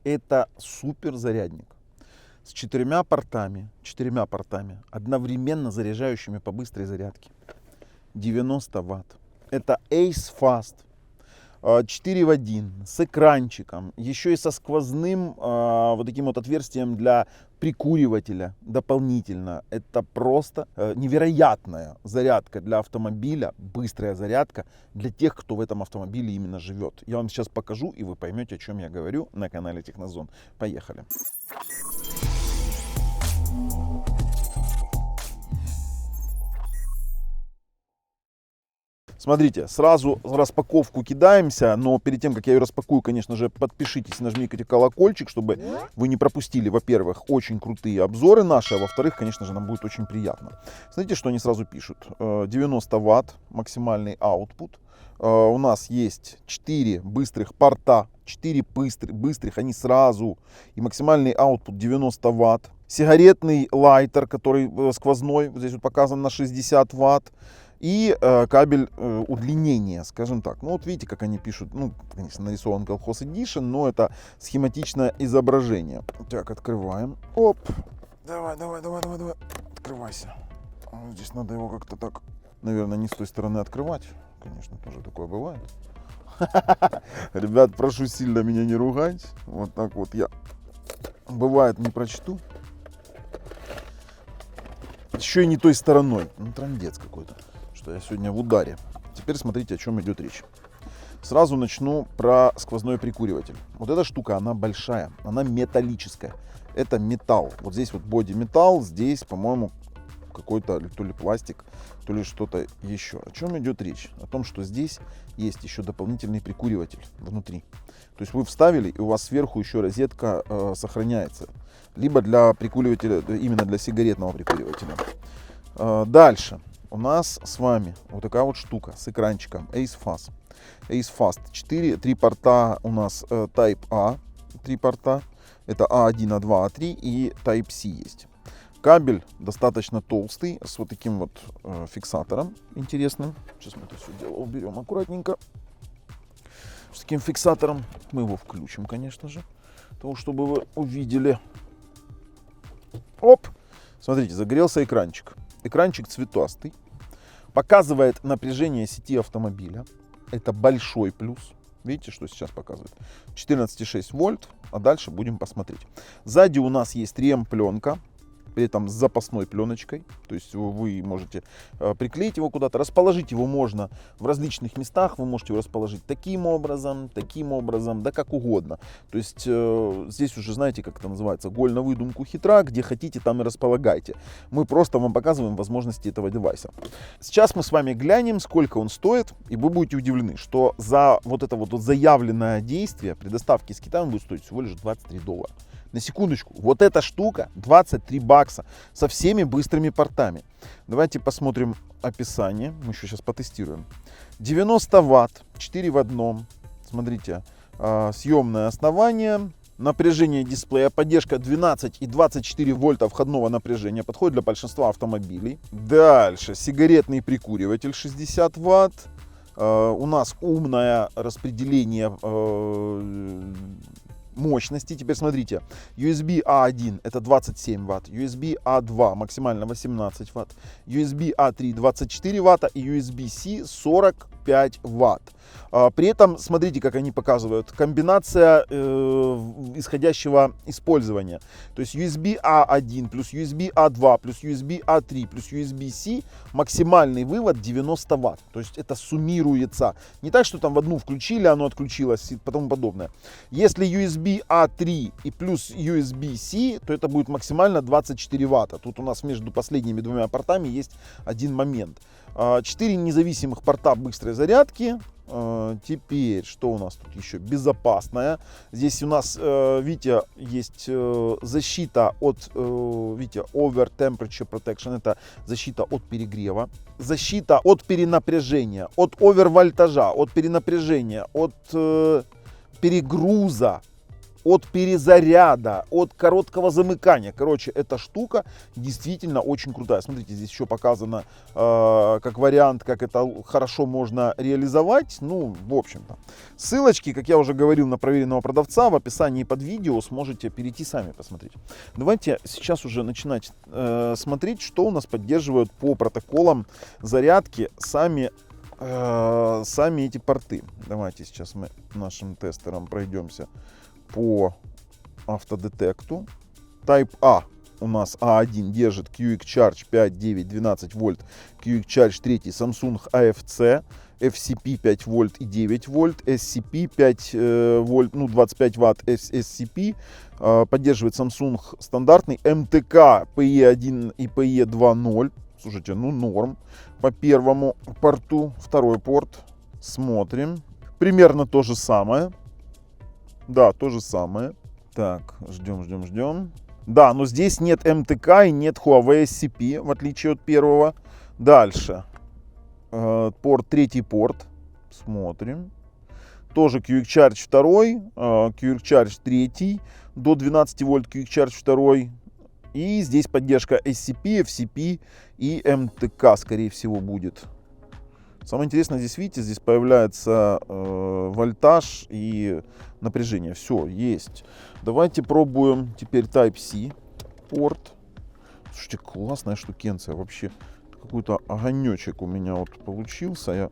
Это супер зарядник с четырьмя портами, одновременно заряжающими по быстрой зарядке. 90 ватт. Это Ace Fast 4 в 1 с экранчиком, еще и со сквозным вот таким вот отверстием для прикуривателя дополнительно. Это просто невероятная зарядка для автомобиля, быстрая зарядка для тех, кто в этом автомобиле именно живет. Я вам сейчас покажу, и вы поймете, о чем я говорю на канале Технозон. Поехали. Смотрите, сразу распаковку кидаемся, но перед тем, как я ее распакую, конечно же, подпишитесь, нажмите колокольчик, чтобы вы не пропустили, во-первых, очень крутые обзоры наши, а во-вторых, конечно же, нам будет очень приятно. Смотрите, что они сразу пишут. 90 ватт максимальный output. У нас есть 4 быстрых порта, 4 быстрых, они сразу, и максимальный output 90 ватт. Сигаретный лайтер, который сквозной, вот здесь вот показан на 60 ватт. И кабель удлинения, скажем так. Ну вот видите, как они пишут, ну, конечно, нарисован колхоз Edition, но это схематичное изображение. Так, открываем. Оп. Давай. Открывайся. Вот здесь надо его как-то так, наверное, не с той стороны открывать. Конечно, тоже такое бывает. Ребят, прошу сильно меня не ругать. Вот так вот я, бывает, не прочту. Еще и не той стороной. Ну, трындец какой-то. Что я сегодня в ударе. Теперь смотрите, о чем идет речь. Сразу начну про сквозной прикуриватель. Вот эта штука, она большая, она металлическая. Это металл. Вот здесь вот боди металл, здесь, по-моему, какой-то то ли пластик, то ли что-то еще. О чем идет речь? О том, что здесь есть еще дополнительный прикуриватель внутри. То есть вы вставили, и у вас сверху еще розетка сохраняется. Либо для прикуривателя, именно для сигаретного прикуривателя. Дальше. У нас с вами вот такая вот штука с экранчиком Ace Fast. Ace Fast 3 порта у нас Type A, 3 порта. Это A1, A2, A3 и Type C есть. Кабель достаточно толстый, с вот таким вот фиксатором интересным. Сейчас мы это все дело уберем аккуратненько. С таким фиксатором. Мы его включим, конечно же, для того, чтобы вы увидели. Оп! Смотрите, загорелся экранчик. Экранчик цветастый. Показывает напряжение сети автомобиля. Это большой плюс. Видите, что сейчас показывает? 14,6 вольт. А дальше будем посмотреть. Сзади у нас есть ремпленка. При этом с запасной пленочкой. То есть вы можете приклеить его куда-то. Расположить его можно в различных местах. Вы можете его расположить таким образом, да как угодно. То есть здесь уже знаете, как это называется, голь на выдумку хитра. Где хотите, там и располагайте. Мы просто вам показываем возможности этого девайса. Сейчас мы с вами глянем, сколько он стоит. И вы будете удивлены, что за вот это вот заявленное действие при доставке из Китая он будет стоить всего лишь $23. На секундочку, вот эта штука 23 бакса со всеми быстрыми портами. Давайте посмотрим описание. Мы еще сейчас потестируем. 90 ватт, 4 в 1. Смотрите, съемное основание. Напряжение дисплея, поддержка 12 и 24 вольта входного напряжения. Подходит для большинства автомобилей. Дальше, сигаретный прикуриватель 60 ватт. У нас умное распределение мощности. Теперь смотрите, USB A1 это 27 ватт, USB A2 максимально 18 ватт, USB A3 24 ватта и USB-C 45 ватт. При этом смотрите, как они показывают, комбинация исходящего использования. То есть USB A1 плюс USB A2 плюс USB A3 плюс USB-C максимальный вывод 90 ватт. То есть это суммируется. Не так, что там в одну включили, оно отключилось и тому подобное. Если USB A3 и плюс USB-C, то это будет максимально 24 ватта. Тут у нас между последними двумя портами есть один момент. 4 независимых порта быстрой зарядки. Теперь, что у нас тут еще? Безопасная. Здесь у нас, видите, есть защита от, видите, over temperature protection. Это защита от перегрева. Защита от перенапряжения, от овервольтажа, от перенапряжения, от перегруза. от перезаряда, от короткого замыкания. Короче, эта штука действительно очень крутая. Смотрите, здесь еще показано как вариант, как это хорошо можно реализовать. Ну, в общем-то. Ссылочки, как я уже говорил, на проверенного продавца в описании под видео, сможете перейти сами посмотреть. Давайте сейчас уже начинать смотреть, что у нас поддерживают по протоколам зарядки сами эти порты. Давайте сейчас мы нашим тестером пройдемся по автодетекту. Type A у нас A1 держит QX Charge 5, 9, 12 вольт, QX Charge 3 Samsung AFC, FCP 5 вольт и 9 вольт, SCP 5 вольт, ну 25 ватт SCP. Поддерживает Samsung стандартный MTK PE1 и PE 2.0. Слушайте, ну норм. По первому порту, второй порт. Смотрим. Примерно то же самое. Да, то же самое. Так, ждем. Да, но здесь нет MTK и нет Huawei SCP, в отличие от первого. Дальше. Порт, третий порт. Смотрим. Тоже QX Charge 2, QX Charge 3, до 12 вольт QX Charge 2. И здесь поддержка SCP, FCP и MTK, скорее всего, будет. Самое интересное, здесь, видите, здесь появляется вольтаж и напряжение. Все, есть. Давайте пробуем теперь Type-C порт. Слушайте, классная штукенция. Вообще, какой-то огонечек у меня вот получился. Я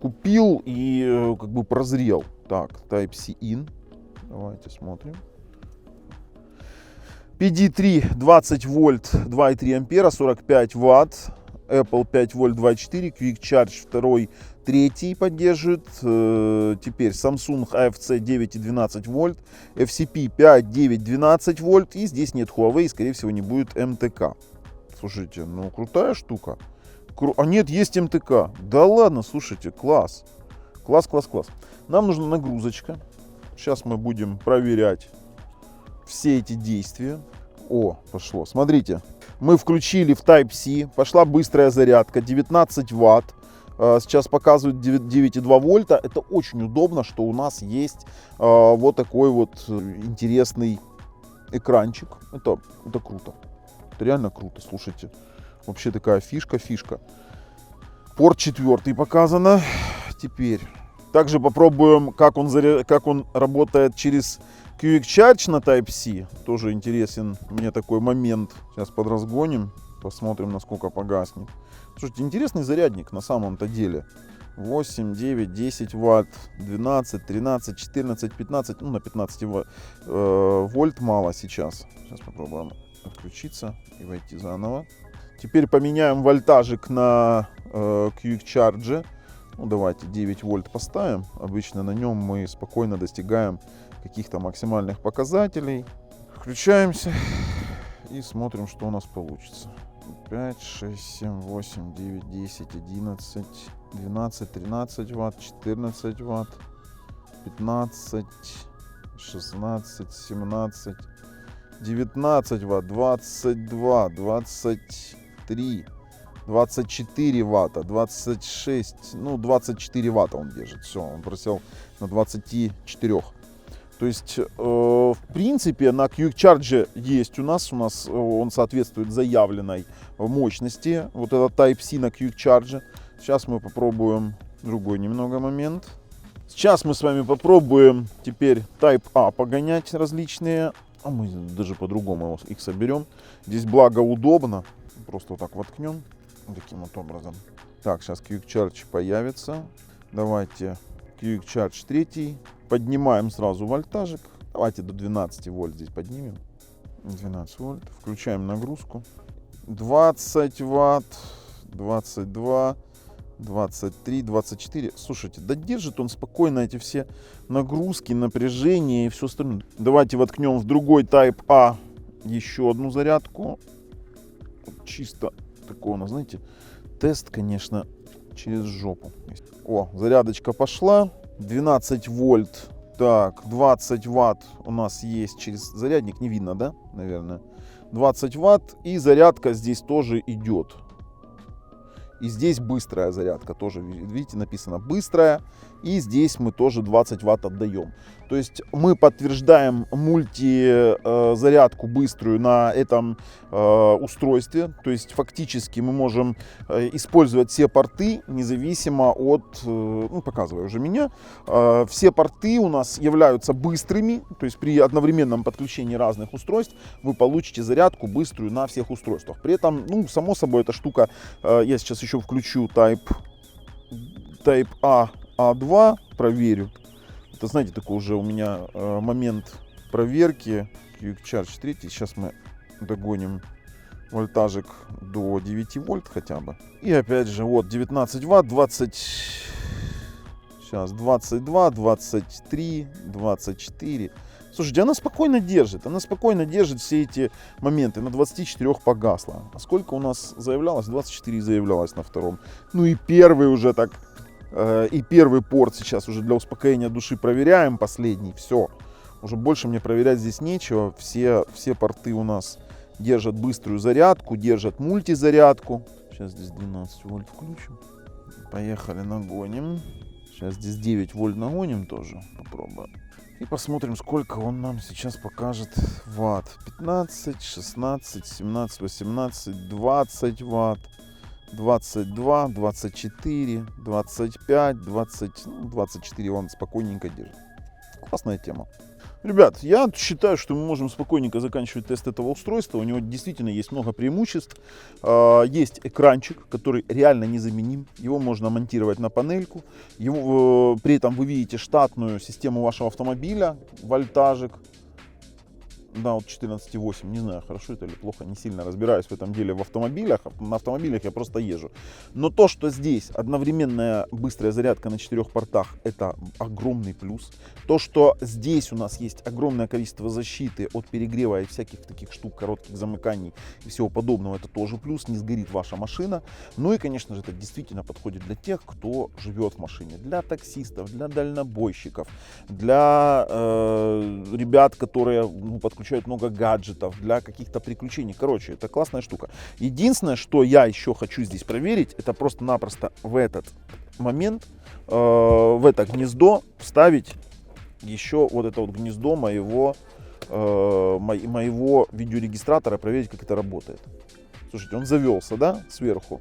купил и как бы прозрел. Так, Type-C in. Давайте смотрим. PD3 20 вольт 2,3 ампера 45 ватт, Apple 5 вольт 2,4, Quick Charge 2 3 поддерживает, теперь Samsung AFC 9 и 12 вольт, FCP 5, 9, 12 вольт и здесь нет Huawei, скорее всего не будет MTK. Слушайте, ну крутая штука. А нет, есть MTK. Да ладно, слушайте, класс. Класс. Нам нужна нагрузочка. Сейчас мы будем проверять все эти действия. О, пошло. Смотрите, мы включили в Type-C, пошла быстрая зарядка, 19 ватт. Сейчас показывает 9,2 вольта. Это очень удобно, что у нас есть вот такой вот интересный экранчик. Это круто. Это реально круто, слушайте. Вообще такая фишка. Порт 4 показано. Теперь также попробуем, как он работает через QX Charge на Type-C. Тоже интересен мне такой момент. Сейчас подразгоним, посмотрим, насколько погаснет. Слушайте, интересный зарядник на самом-то деле. 8, 9, 10 ватт, 12, 13, 14, 15. Ну, на 15 вольт мало сейчас. Сейчас попробуем отключиться и войти заново. Теперь поменяем вольтажик на QX Charge. Ну, давайте 9 вольт поставим. Обычно на нем мы спокойно достигаем каких-то максимальных показателей. Включаемся и смотрим, что у нас получится. 5, 6, 7, 8, 9, 10, 11, 12, 13 ватт, 14 ватт, 15, 16, 17, 19 ватт, 22, 23, 24 ватта, 26, ну 24 ватта он держит. Все, он просел на 24. То есть, в принципе, на QX Charge есть у нас он соответствует заявленной мощности. Вот это Type-C на QX Charge. Сейчас мы попробуем другой немного момент. Сейчас мы с вами попробуем теперь Type-A погонять различные. А мы даже по-другому их соберем. Здесь благо удобно. Просто вот так воткнем. Таким вот образом. Так, сейчас QX Charge появится. Давайте QX Charge 3. Поднимаем сразу вольтажик. Давайте до 12 вольт здесь поднимем. 12 вольт. Включаем нагрузку. 20 ватт. 22. 23, 24. Слушайте, да держит он спокойно эти все нагрузки, напряжение и все остальное. Давайте воткнем в другой Type-A еще одну зарядку. Чисто такой у нас, знаете, тест, конечно, через жопу. О, зарядочка пошла. 12 вольт. Так, 20 ватт у нас есть через зарядник. Не видно, да? Наверное. 20 ватт. И зарядка здесь тоже идет. И здесь быстрая зарядка, тоже, видите, написано быстрая. И здесь мы тоже 20 Вт отдаем. То есть мы подтверждаем мультизарядку быструю на этом устройстве. То есть фактически мы можем использовать все порты, независимо от, ну, показываю уже меня. Все порты у нас являются быстрыми. То есть при одновременном подключении разных устройств вы получите зарядку быструю на всех устройствах. При этом, ну, само собой, эта штука, я сейчас еще включу Type A, A2, проверю. Это, знаете, такой уже у меня момент проверки. Quick Charge 3. Сейчас мы догоним вольтажик до 9 вольт хотя бы. И опять же, вот 19 Вт, 20... Сейчас 22, 23, 24. Слушайте, она спокойно держит. Она спокойно держит все эти моменты. На 24 погасла. А сколько у нас заявлялось? 24 заявлялось на втором. Ну и первый уже так... И первый порт сейчас уже для успокоения души проверяем, последний, все. Уже больше мне проверять здесь нечего. Все порты у нас держат быструю зарядку, держат мультизарядку. Сейчас здесь 12 вольт включим. Поехали, нагоним. Сейчас здесь 9 вольт нагоним тоже, попробуем. И посмотрим, сколько он нам сейчас покажет ватт. 15, 16, 17, 18, 20 ватт. 22, 24, 25, 20, 24 он спокойненько держит. Классная тема. Ребят, я считаю, что мы можем спокойненько заканчивать тест этого устройства. У него действительно есть много преимуществ. Есть экранчик, который реально незаменим. Его можно монтировать на панельку. При этом вы видите штатную систему вашего автомобиля, вольтажик. Да, вот 14,8, не знаю, хорошо это или плохо, не сильно разбираюсь в этом деле в автомобилях. На автомобилях я просто езжу. Но то, что здесь одновременная быстрая зарядка на 4 портах, это огромный плюс. То, что здесь у нас есть огромное количество защиты от перегрева и всяких таких штук, коротких замыканий и всего подобного, это тоже плюс, не сгорит ваша машина. Ну и, конечно же, это действительно подходит для тех, кто живет в машине, для таксистов, для дальнобойщиков, для ребят, которые подключают много гаджетов для каких-то приключений. Короче, это классная штука. Единственное, что я еще хочу здесь проверить, это просто-напросто в этот момент, в это гнездо вставить еще вот это вот гнездо моего видеорегистратора, проверить, как это работает. Слушайте, он завелся, да, сверху.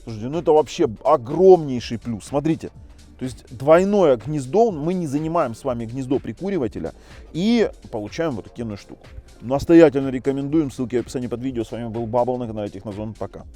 Слушайте, ну это вообще огромнейший плюс. Смотрите. То есть двойное гнездо, мы не занимаем с вами гнездо прикуривателя и получаем вот такую штуку. Настоятельно рекомендуем, ссылки в описании под видео. С вами был Бабл на канале Технозон. Пока.